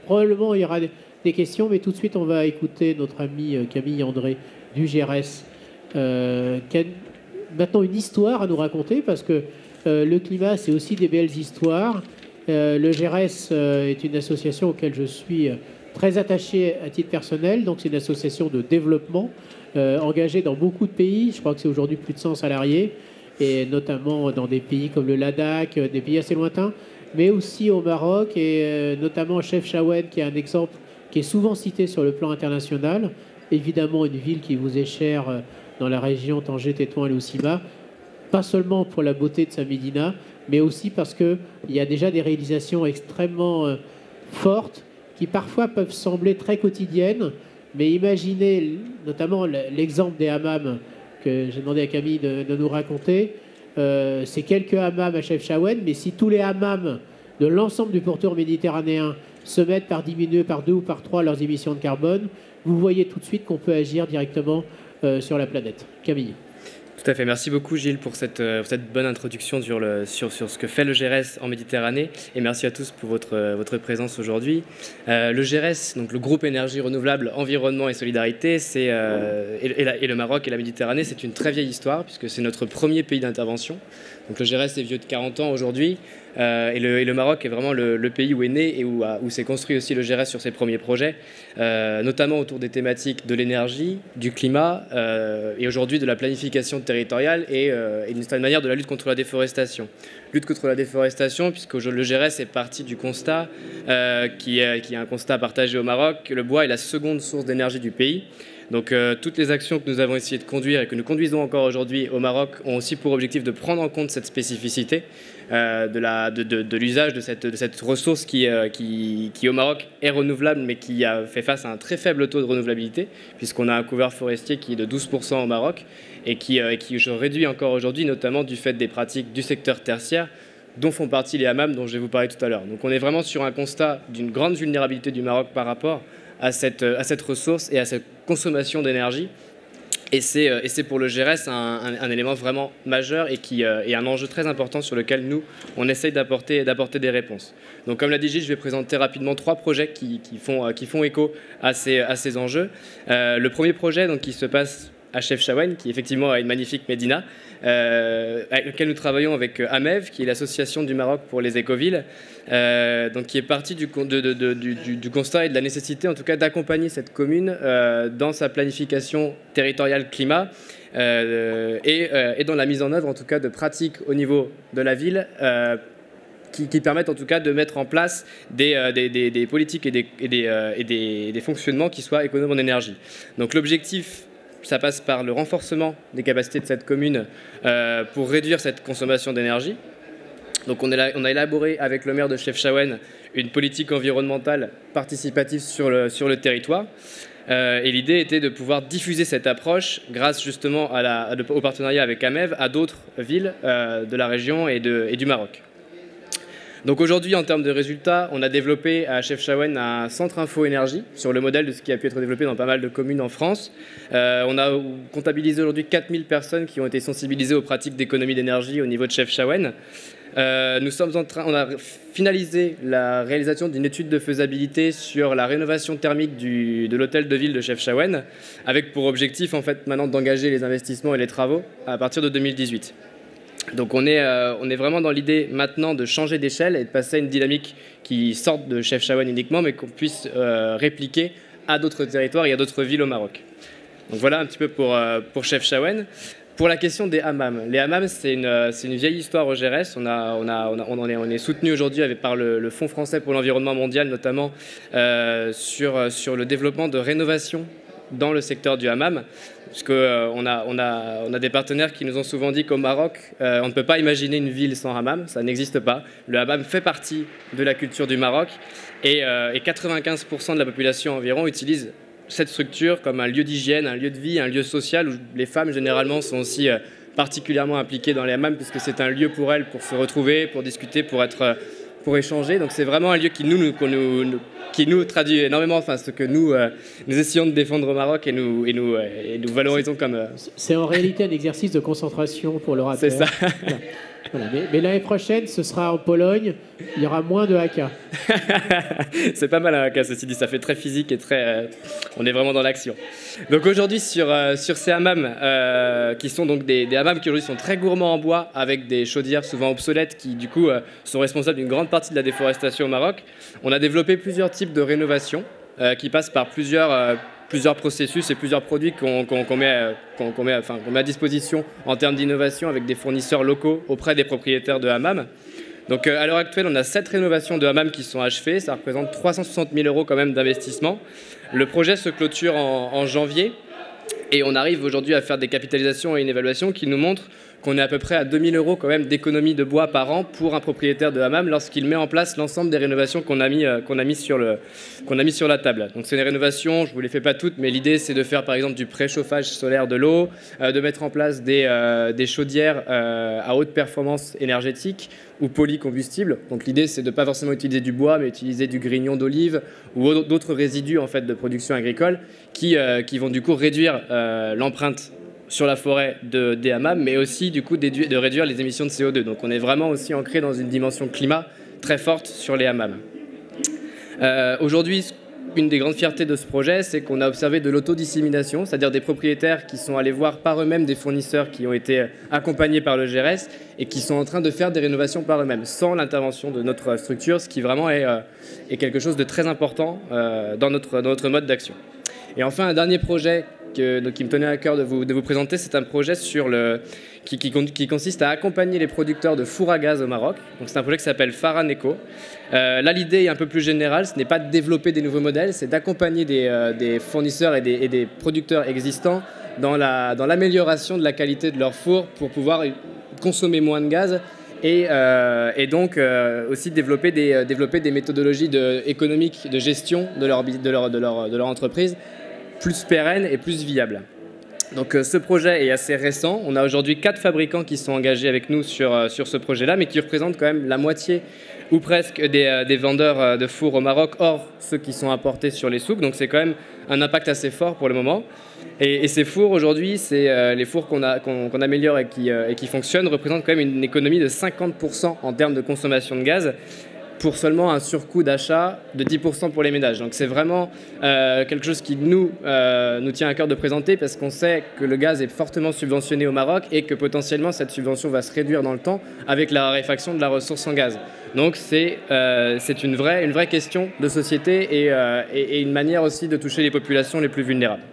Probablement il y aura des questions, mais tout de suite on va écouter notre ami Camille André du GRS. Qui a maintenant une histoire à nous raconter, parce que le climat c'est aussi des belles histoires. Le GRS est une association auquel je suis très attaché à titre personnel, donc c'est une association de développement engagée dans beaucoup de pays. Je crois que c'est aujourd'hui plus de 100 salariés. Et notamment dans des pays comme le Ladakh, des pays assez lointains, mais aussi au Maroc, et notamment Chefchaouen, qui est un exemple qui est souvent cité sur le plan international. Évidemment, une ville qui vous est chère dans la région Tanger, Tétouan et Loussima, pas seulement pour la beauté de sa médina, mais aussi parce qu'il y a déjà des réalisations extrêmement fortes qui parfois peuvent sembler très quotidiennes, mais imaginez notamment l'exemple des hammams que j'ai demandé à Camille de nous raconter. C'est quelques hammams à Chefchaouen, mais si tous les hammams de l'ensemble du pourtour méditerranéen se mettent par diminuer par 2 ou par 3 leurs émissions de carbone, vous voyez tout de suite qu'on peut agir directement sur la planète. Camille. Tout à fait. Merci beaucoup Gilles pour cette bonne introduction sur ce que fait le GRS en Méditerranée, et merci à tous pour votre présence aujourd'hui. Le GRS, donc le groupe énergie renouvelable, environnement et solidarité, et le Maroc et la Méditerranée, c'est une très vieille histoire puisque c'est notre premier pays d'intervention. Donc le GRS est vieux de 40 ans aujourd'hui. Et le Maroc est vraiment le pays où est né et où s'est construit aussi le GRS sur ses premiers projets, notamment autour des thématiques de l'énergie, du climat et aujourd'hui de la planification territoriale et d'une certaine manière de la lutte contre la déforestation. Lutte contre la déforestation, puisque le GRS est parti du constat, qui est un constat partagé au Maroc, que le bois est la seconde source d'énergie du pays. Donc toutes les actions que nous avons essayé de conduire et que nous conduisons encore aujourd'hui au Maroc ont aussi pour objectif de prendre en compte cette spécificité de l'usage de cette ressource qui au Maroc est renouvelable mais qui a fait face à un très faible taux de renouvelabilité puisqu'on a un couvert forestier qui est de 12% au Maroc et qui se réduit encore aujourd'hui notamment du fait des pratiques du secteur tertiaire dont font partie les hammams dont je vais vous parler tout à l'heure. Donc on est vraiment sur un constat d'une grande vulnérabilité du Maroc par rapport à cette ressource et à cette consommation d'énergie. Et c'est pour le GRS un élément vraiment majeur et un enjeu très important sur lequel nous, on essaye d'apporter des réponses. Donc comme l'a dit Gilles, je vais présenter rapidement 3 projets qui font écho à ces enjeux. Le premier projet donc, qui se passe à Chefchaouen, qui effectivement a une magnifique médina, avec lequel nous travaillons avec AMEV, qui est l'association du Maroc pour les écovilles, donc qui est partie du constat et de la nécessité en tout cas d'accompagner cette commune dans sa planification territoriale climat et dans la mise en œuvre en tout cas de pratiques au niveau de la ville qui permettent en tout cas de mettre en place des politiques et des fonctionnements qui soient économes en énergie. Donc l'objectif, ça passe par le renforcement des capacités de cette commune pour réduire cette consommation d'énergie. Donc on a élaboré avec le maire de Chefchaouen une politique environnementale participative sur le territoire. Et l'idée était de pouvoir diffuser cette approche grâce justement au partenariat avec AMEV à d'autres villes de la région et du Maroc. Donc aujourd'hui, en termes de résultats, on a développé à Chefchaouen un centre info énergie sur le modèle de ce qui a pu être développé dans pas mal de communes en France. On a comptabilisé aujourd'hui 4000 personnes qui ont été sensibilisées aux pratiques d'économie d'énergie au niveau de Chefchaouen. On a finalisé la réalisation d'une étude de faisabilité sur la rénovation thermique de l'hôtel de ville de Chefchaouen, avec pour objectif en fait maintenant d'engager les investissements et les travaux à partir de 2018. Donc on est vraiment dans l'idée maintenant de changer d'échelle et de passer à une dynamique qui sorte de Chefchaouen uniquement, mais qu'on puisse répliquer à d'autres territoires et à d'autres villes au Maroc. Donc voilà un petit peu pour Chefchaouen. Pour la question des hammams, les hammams c'est une vieille histoire au GRS. On est soutenu aujourd'hui par le Fonds français pour l'environnement mondial, notamment sur le développement de rénovation dans le secteur du hammam. Parce qu'on a des partenaires qui nous ont souvent dit qu'au Maroc, on ne peut pas imaginer une ville sans hammam, ça n'existe pas. Le hammam fait partie de la culture du Maroc et 95% de la population environ utilise cette structure comme un lieu d'hygiène, un lieu de vie, un lieu social où les femmes généralement sont aussi particulièrement impliquées dans les hammams puisque c'est un lieu pour elles pour se retrouver, pour discuter, pour échanger. Donc c'est vraiment un lieu qui nous traduit énormément ce que nous essayons de défendre au Maroc et nous valorisons comme... C'est en réalité un exercice de concentration pour le rappel. C'est ça. Voilà. Mais l'année prochaine, ce sera en Pologne, il y aura moins de haka. C'est pas mal un haka, ceci dit, ça fait très physique et très... on est vraiment dans l'action. Donc aujourd'hui, sur ces hammams, qui sont donc des hammams qui aujourd'hui sont très gourmands en bois, avec des chaudières souvent obsolètes, qui du coup sont responsables d'une grande partie de la déforestation au Maroc, on a développé plusieurs types de rénovation qui passent par plusieurs processus et plusieurs produits qu'on met à disposition en termes d'innovation avec des fournisseurs locaux auprès des propriétaires de hammams. Donc à l'heure actuelle, on a 7 rénovations de hammams qui sont achevées. Ça représente 360 000 € quand même d'investissement. Le projet se clôture en janvier et on arrive aujourd'hui à faire des capitalisations et une évaluation qui nous montre qu'on est à peu près à 2 000 € quand même d'économie de bois par an pour un propriétaire de hammam lorsqu'il met en place l'ensemble des rénovations qu'on a mis sur la table. Donc c'est des rénovations, je ne vous les fais pas toutes, mais l'idée c'est de faire par exemple du préchauffage solaire de l'eau, de mettre en place des chaudières à haute performance énergétique ou polycombustibles. Donc l'idée c'est de ne pas forcément utiliser du bois, mais utiliser du grignon d'olive ou d'autres résidus en fait de production agricole qui vont du coup réduire l'empreinte sur la forêt des hammams, mais aussi du coup de réduire les émissions de CO2. Donc on est vraiment aussi ancré dans une dimension climat très forte sur les hammams. Aujourd'hui, une des grandes fiertés de ce projet, c'est qu'on a observé de l'autodissémination, c'est-à-dire des propriétaires qui sont allés voir par eux-mêmes des fournisseurs qui ont été accompagnés par le GRS et qui sont en train de faire des rénovations par eux-mêmes, sans l'intervention de notre structure, ce qui vraiment est quelque chose de très important dans notre mode d'action. Et enfin, un dernier projet qui me tenait à cœur de vous présenter, c'est un projet qui consiste à accompagner les producteurs de fours à gaz au Maroc. C'est un projet qui s'appelle Faran Eco. Là, l'idée est un peu plus générale, ce n'est pas de développer des nouveaux modèles, c'est d'accompagner des fournisseurs et des producteurs existants dans l'amélioration de la qualité de leurs fours pour pouvoir consommer moins de gaz et donc aussi développer des méthodologies économiques de gestion de leur entreprise plus pérennes et plus viables. Donc ce projet est assez récent. On a aujourd'hui 4 fabricants qui sont engagés avec nous sur ce projet-là, mais qui représentent quand même la moitié ou presque des vendeurs de fours au Maroc, hors ceux qui sont importés sur les souks. Donc c'est quand même un impact assez fort pour le moment. Et ces fours aujourd'hui, c'est les fours qu'on améliore et qui fonctionnent, représentent quand même une économie de 50% en termes de consommation de gaz, pour seulement un surcoût d'achat de 10% pour les ménages. Donc c'est vraiment quelque chose qui nous tient à cœur de présenter, parce qu'on sait que le gaz est fortement subventionné au Maroc et que potentiellement cette subvention va se réduire dans le temps avec la raréfaction de la ressource en gaz. Donc c'est une vraie question de société et une manière aussi de toucher les populations les plus vulnérables.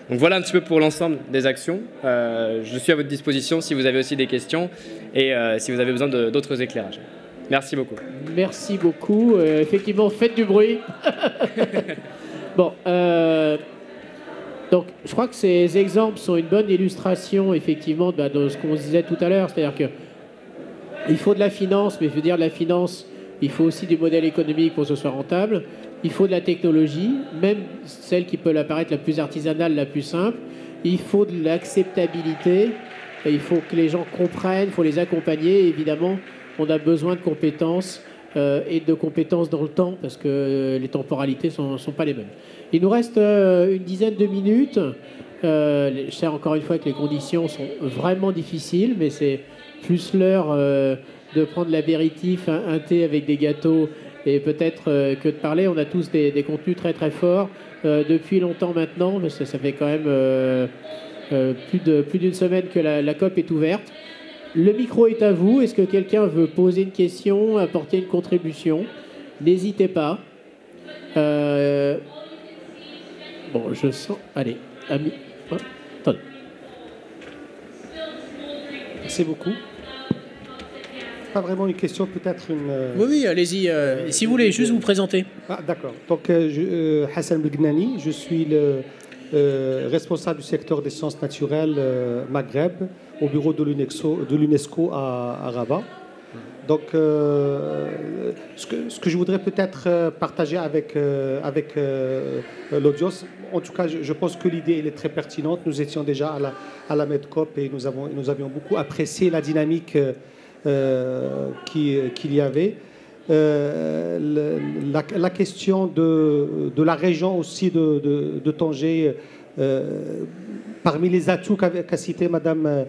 Donc voilà un petit peu pour l'ensemble des actions. Je suis à votre disposition si vous avez aussi des questions et si vous avez besoin d'autres éclairages. Merci beaucoup. Merci beaucoup. Effectivement, faites du bruit. Bon, donc je crois que ces exemples sont une bonne illustration, effectivement, de ce qu'on disait tout à l'heure. C'est-à-dire qu'il faut de la finance, mais je veux dire de la finance, il faut aussi du modèle économique pour que ce soit rentable. Il faut de la technologie, même celle qui peut apparaître la plus artisanale, la plus simple. Il faut de l'acceptabilité. Il faut que les gens comprennent, il faut les accompagner, évidemment. On a besoin de compétences et de compétences dans le temps, parce que les temporalités ne sont pas les mêmes. Il nous reste une dizaine de minutes. Je sais encore une fois que les conditions sont vraiment difficiles, mais c'est plus l'heure de prendre l'apéritif, un thé avec des gâteaux, et peut-être que de parler. On a tous des contenus très très forts depuis longtemps maintenant, mais ça fait quand même plus d'une semaine que la COP est ouverte. Le micro est à vous. Est-ce que quelqu'un veut poser une question, apporter une contribution? N'hésitez pas. Bon, je sens... Allez, ami... Oh, attendez. Merci beaucoup. Pas vraiment une question, peut-être une... Oui, allez-y. Si vous voulez, juste vous présenter. Ah, d'accord. Donc, Hassan Belgnani, je suis le responsable du secteur des sciences naturelles Maghreb au bureau de l'UNESCO à Rabat. Donc, ce que je voudrais peut-être partager avec l'audience, en tout cas, je pense que l'idée elle est très pertinente. Nous étions déjà à la MedCop et nous avions beaucoup apprécié la dynamique qu'il y avait. La question de la région aussi de Tanger, parmi les atouts qu'a cité Madame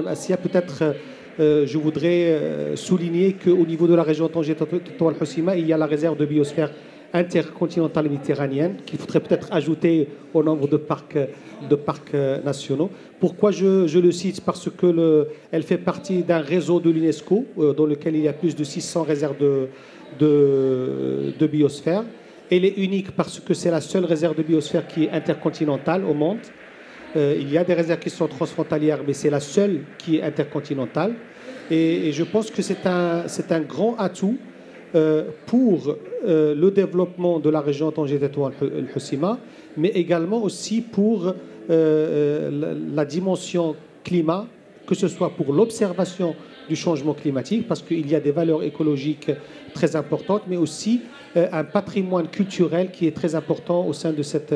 Assia, peut-être je voudrais souligner qu'au niveau de la région Tanger-Tawal-Hossima, il y a la réserve de biosphère intercontinentale méditerranéenne qu'il faudrait peut-être ajouter au nombre de parcs nationaux. Pourquoi je le cite? Parce qu'elle fait partie d'un réseau de l'UNESCO dans lequel il y a plus de 600 réserves de biosphère. Elle est unique parce que c'est la seule réserve de biosphère qui est intercontinentale au monde. Il y a des réserves qui sont transfrontalières, mais c'est la seule qui est intercontinentale. Et je pense que c'est un grand atout pour le développement de la région Tanger-Tawal-Hossima, mais également aussi pour la dimension climat, que ce soit pour l'observation du changement climatique, parce qu'il y a des valeurs écologiques très importantes, mais aussi un patrimoine culturel qui est très important au sein de cette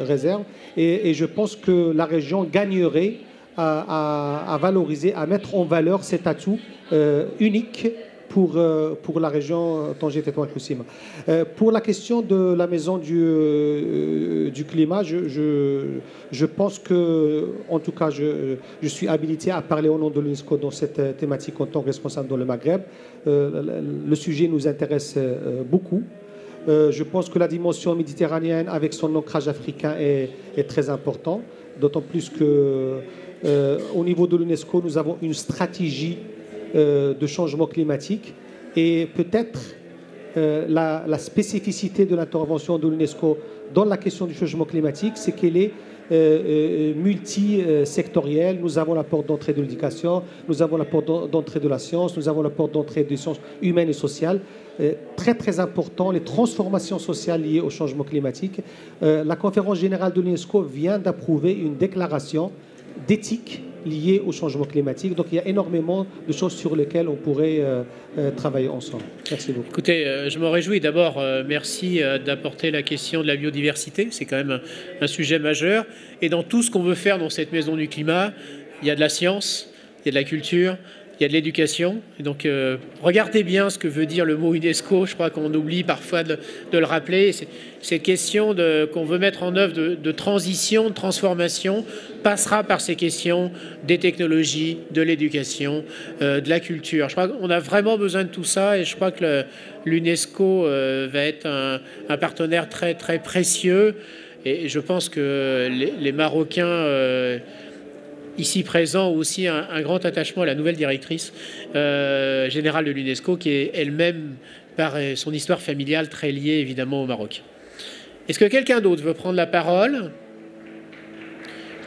réserve. Et je pense que la région gagnerait à valoriser, à mettre en valeur cet atout unique pour la région Tanger-Tawal-Hossima. Pour la question de la maison du climat, je pense que, en tout cas, je suis habilité à parler au nom de l'UNESCO dans cette thématique en tant que responsable dans le Maghreb. Le sujet nous intéresse beaucoup. Je pense que la dimension méditerranéenne, avec son ancrage africain, est très important, d'autant plus que au niveau de l'UNESCO, nous avons une stratégie de changement climatique et peut-être la spécificité de l'intervention de l'UNESCO dans la question du changement climatique, c'est qu'elle est multisectorielle. Nous avons la porte d'entrée de l'éducation, nous avons la porte d'entrée de la science, nous avons la porte d'entrée des sciences humaines et sociales. Très très important, les transformations sociales liées au changement climatique. La conférence générale de l'UNESCO vient d'approuver une déclaration d'éthique liée au changement climatique. Donc il y a énormément de choses sur lesquelles on pourrait travailler ensemble. Merci beaucoup. Écoutez, je m'en réjouis. D'abord, merci d'apporter la question de la biodiversité. C'est quand même un sujet majeur. Et dans tout ce qu'on veut faire dans cette maison du climat, il y a de la science, il y a de la culture, il y a de l'éducation. Et donc, regardez bien ce que veut dire le mot UNESCO. Je crois qu'on oublie parfois de le rappeler. Cette question qu'on veut mettre en œuvre de transition, de transformation, passera par ces questions des technologies, de l'éducation, de la culture. Je crois qu'on a vraiment besoin de tout ça et je crois que l'UNESCO va être un partenaire très, très précieux. Et je pense que les Marocains ici présents ont aussi un grand attachement à la nouvelle directrice générale de l'UNESCO qui est elle-même, par son histoire familiale, très liée évidemment au Maroc. Est-ce que quelqu'un d'autre veut prendre la parole?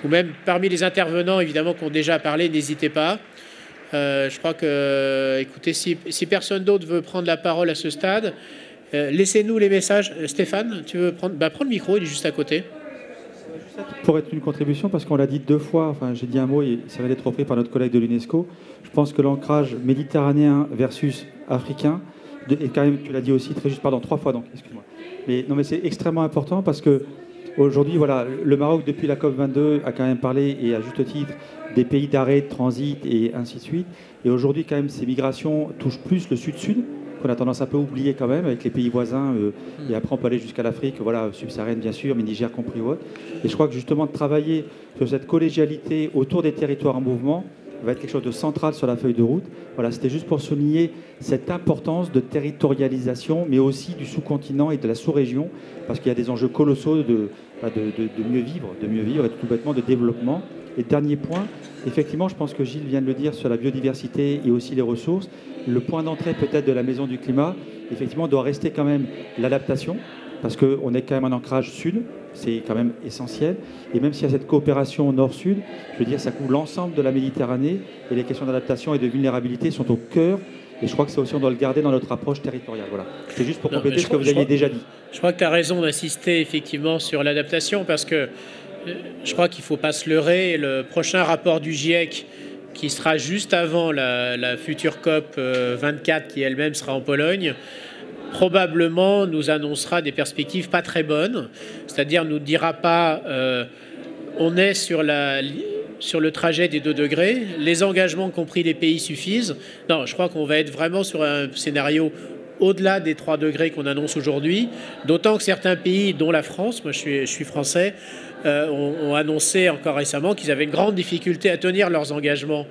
Ou même parmi les intervenants, évidemment, qui ont déjà parlé, n'hésitez pas. Je crois que, écoutez, si personne d'autre veut prendre la parole à ce stade, laissez-nous les messages. Stéphane, tu veux prendre le micro, il est juste à côté. Pour être une contribution, parce qu'on l'a dit 2 fois, enfin j'ai dit un mot et ça va être repris par notre collègue de l'UNESCO, je pense que l'ancrage méditerranéen versus africain, et quand même tu l'as dit aussi très juste, pardon, 3 fois donc, excuse-moi. Mais non mais c'est extrêmement important parce que aujourd'hui, voilà, le Maroc depuis la COP22 a quand même parlé, et à juste titre, des pays d'arrêt, de transit et ainsi de suite. Et aujourd'hui quand même ces migrations touchent plus le sud-sud, qu'on a tendance un peu à oublier quand même avec les pays voisins, et après on peut aller jusqu'à l'Afrique, voilà, subsaharienne bien sûr, mais Niger compris ou autre. Et je crois que justement de travailler sur cette collégialité autour des territoires en mouvement va être quelque chose de central sur la feuille de route. Voilà, c'était juste pour souligner cette importance de territorialisation, mais aussi du sous-continent et de la sous-région, parce qu'il y a des enjeux colossaux de mieux vivre et tout bêtement de développement. Et dernier point, effectivement, je pense que Gilles vient de le dire sur la biodiversité et aussi les ressources. Le point d'entrée peut-être de la maison du climat, effectivement, doit rester quand même l'adaptation, parce qu'on est quand même un ancrage sud, c'est quand même essentiel. Et même s'il y a cette coopération nord-sud, je veux dire, ça couvre l'ensemble de la Méditerranée, et les questions d'adaptation et de vulnérabilité sont au cœur. Et je crois que ça aussi, on doit le garder dans notre approche territoriale. Voilà. C'est juste pour compléter ce que vous aviez déjà dit. Je crois que tu as raison d'insister effectivement sur l'adaptation, parce que je crois qu'il ne faut pas se leurrer. Le prochain rapport du GIEC, qui sera juste avant la future COP 24, qui elle-même sera en Pologne, probablement nous annoncera des perspectives pas très bonnes. C'est-à-dire nous dira pas on est sur le trajet des 2 degrés, les engagements qu'ont pris les pays suffisent. Non, je crois qu'on va être vraiment sur un scénario au-delà des 3 degrés qu'on annonce aujourd'hui, d'autant que certains pays, dont la France, moi je suis français, ont annoncé encore récemment qu'ils avaient une grande difficulté à tenir leurs engagements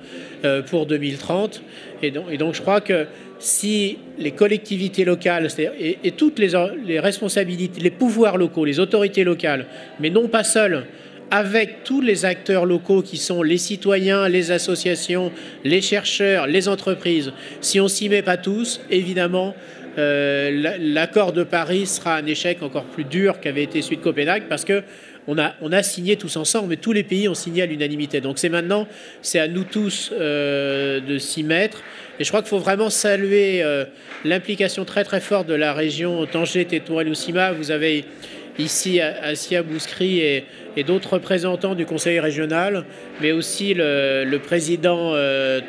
pour 2030. Et donc je crois que si les collectivités locales et toutes les responsabilités, les pouvoirs locaux, les autorités locales, mais non pas seuls, avec tous les acteurs locaux qui sont les citoyens, les associations, les chercheurs, les entreprises, si on ne s'y met pas tous, évidemment, l'accord de Paris sera un échec encore plus dur qu'avait été celui de Copenhague, parce que on a signé tous ensemble, mais tous les pays ont signé à l'unanimité. Donc c'est à nous tous de s'y mettre. Et je crois qu'il faut vraiment saluer l'implication très très forte de la région Tanger, Tétouan et Oussima. Vous avez ici Assia Bouskri et d'autres représentants du conseil régional, mais aussi le président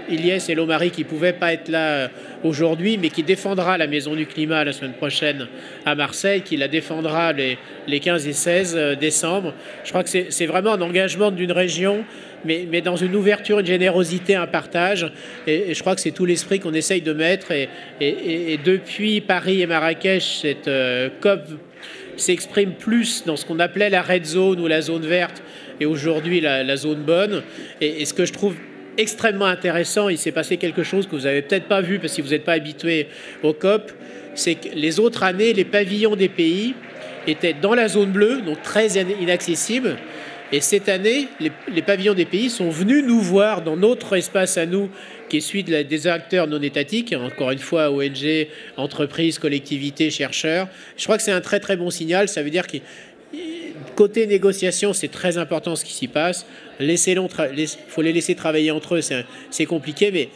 Ilyes Elomari, qui ne pouvait pas être là aujourd'hui, mais qui défendra la Maison du Climat la semaine prochaine à Marseille, qui la défendra les 15 et 16 décembre. Je crois que c'est vraiment un engagement d'une région, mais dans une ouverture, une générosité, un partage. Et je crois que c'est tout l'esprit qu'on essaye de mettre. Et depuis Paris et Marrakech, cette COP s'exprime plus dans ce qu'on appelait la red zone ou la zone verte, et aujourd'hui la zone bonne. Et ce que je trouve extrêmement intéressant, il s'est passé quelque chose que vous n'avez peut-être pas vu parce que vous n'êtes pas habitué au COP, c'est que les autres années, les pavillons des pays étaient dans la zone bleue, donc très inaccessibles. Et cette année, les pavillons des pays sont venus nous voir dans notre espace à nous, qui est celui des acteurs non étatiques, encore une fois ONG, entreprises, collectivités, chercheurs. Je crois que c'est un très très bon signal, ça veut dire que côté négociation, c'est très important ce qui s'y passe. Il faut les laisser travailler entre eux, c'est compliqué, mais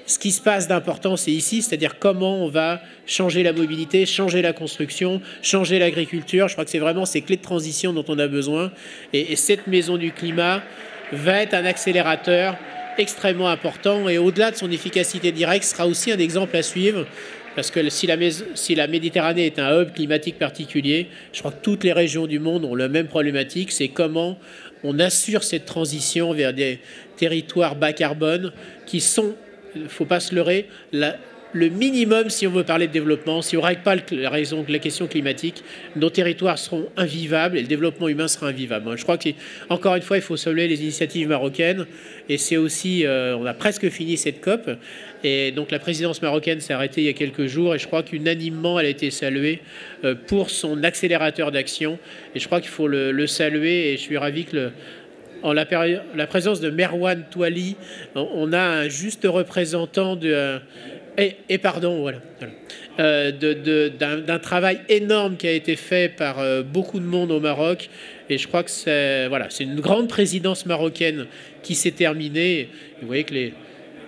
ce qui se passe d'important, c'est ici, c'est-à-dire comment on va changer la mobilité, changer la construction, changer l'agriculture. Je crois que c'est vraiment ces clés de transition dont on a besoin. Et cette maison du climat va être un accélérateur extrêmement important. Et au-delà de son efficacité directe, sera aussi un exemple à suivre. Parce que si la Méditerranée est un hub climatique particulier, je crois que toutes les régions du monde ont la même problématique, c'est comment on assure cette transition vers des territoires bas carbone qui sont, il ne faut pas se leurrer, le minimum si on veut parler de développement. Si on ne règle pas la question climatique, nos territoires seront invivables et le développement humain sera invivable. Je crois qu'encore une fois, il faut saluer les initiatives marocaines. Et c'est aussi, on a presque fini cette COP. Et donc la présidence marocaine s'est arrêtée il y a quelques jours. Et je crois qu'unanimement, elle a été saluée pour son accélérateur d'action. Et je crois qu'il faut le saluer. Et je suis ravi que en la présence de Merwan Touali, on a un juste représentant d'un travail énorme qui a été fait par beaucoup de monde au Maroc. Et je crois que c'est une grande présidence marocaine qui s'est terminée. Et vous voyez que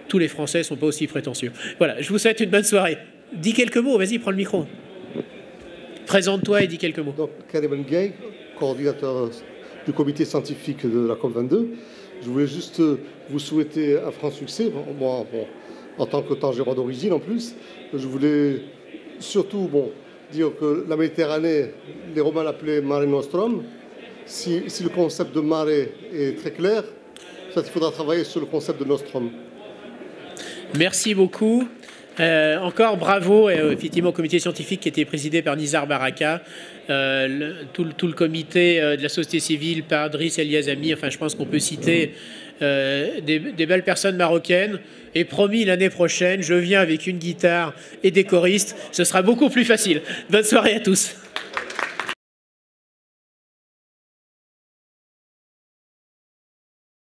tous les Français ne sont pas aussi prétentieux. Voilà, je vous souhaite une bonne soirée. Dis quelques mots, vas-y, prends le micro. Présente-toi et dis quelques mots. Donc, Karim Nguyen, coordinateur du comité scientifique de la COP22. Je voulais juste vous souhaiter un franc succès. Moi, en tant que tangérois d'origine en plus, je voulais surtout dire que la Méditerranée, les Romains l'appelaient Mare Nostrum. Si le concept de mare est très clair, il faudra travailler sur le concept de Nostrum. Merci beaucoup. Encore bravo effectivement au comité scientifique qui était présidé par Nizar Baraka, tout le comité de la société civile par Driss El Yazami. Enfin, je pense qu'on peut citer des belles personnes marocaines. Et promis, l'année prochaine, je viens avec une guitare et des choristes. Ce sera beaucoup plus facile. Bonne soirée à tous.